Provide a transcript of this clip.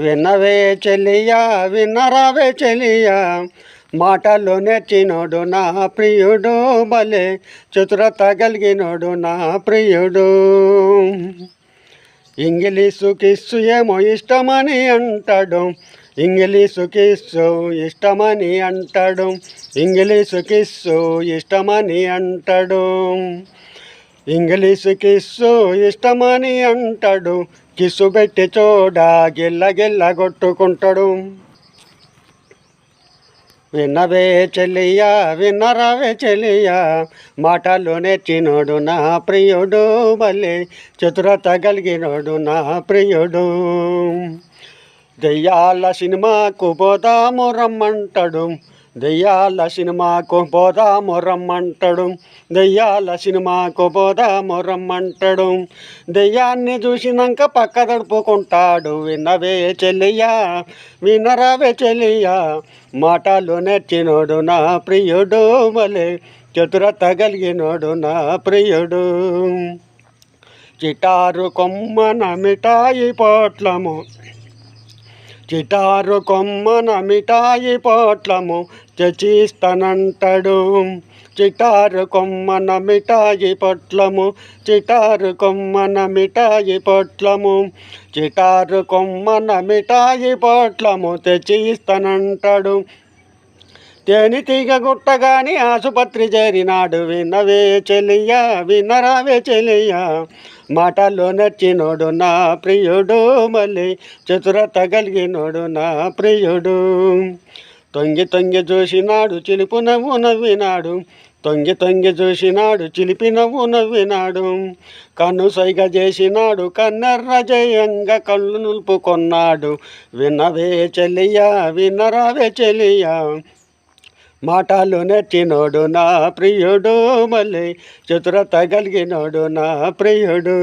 విన్నవే చెలియా విన్నరావే చెలియా మాటల్లో నేర్చినోడు నా ప్రియుడు భలే చతురత కలిగినోడు నా ప్రియుడు. ఇంగ్లీషు కిస్సు ఏమో ఇష్టమని అంటాడు, ఇంగ్లీషు కిస్సు ఇష్టమని అంటాడు, ఇంగ్లీషు కిస్సు ఇష్టమని అంటాడు, ఇంగ్లీషు కిస్సు ఇష్టమని అంటాడు. కిస్సు పెట్టి చూడ గిల్ల గిల్ల కొట్టుకుంటాడు. విన్నవే చెలియా విన్నరావే చెలియా మాటలు నేర్చినోడు నా ప్రియుడు భలే చతురత కలిగినోడు నా ప్రియుడు. దెయ్యాల సినిమాకు పోదాము రమ్మంటాడు, దెయ్యాల సినిమాకు పోదాము రమ్మంటాడు, దెయ్యాల సినిమాకు పోదాము రమ్మంటాడు. దెయ్యాన్ని చూసినాక పక్క తడుపుకుంటాడు. విన్నవే చెలియా వినరావే చెలియా మాటలు నేర్చినోడు నా ప్రియుడు భలే చతురత కలిగినోడు నా ప్రియుడు. చిటారు కొమ్మన మిఠాయి పొట్లము, చిటారు కొమ్మన మిఠాయి పొట్లము తెచ్చిస్తానంటాడు, చిటారు కొమ్మన మిఠాయి పొట్లము, చిటారు కొమ్మన మిఠాయి పొట్లము, చిటారు కొమ్మన మిఠాయి పొట్లము తెచ్చిస్తానంటాడు. తేనెటీగ గుట్టగాని ఆసుపత్రి చేరినాడు. విన్నవే చెలియా వినరావే చెలియా మాటల్లో నచ్చినోడు నా ప్రియుడు మళ్ళీ చతురత కలిగినోడు నా ప్రియుడు. తొంగి తొంగి చూసినాడు చిలుపు నవ్వు నవ్వినాడు, తొంగి తొంగి చూసినాడు చిలిపి నవ్వు నవ్వినాడు. కన్ను సైగ చేసినాడు కన్నెర్ర జయంగా కళ్ళు నిలుపుకొన్నాడు. విన్నవే చెలియా వినరావే చెలియా మాటలు నేర్చినోడు నా ప్రియుడు మళ్ళీ చతురత కలిగినోడు నా ప్రియుడు.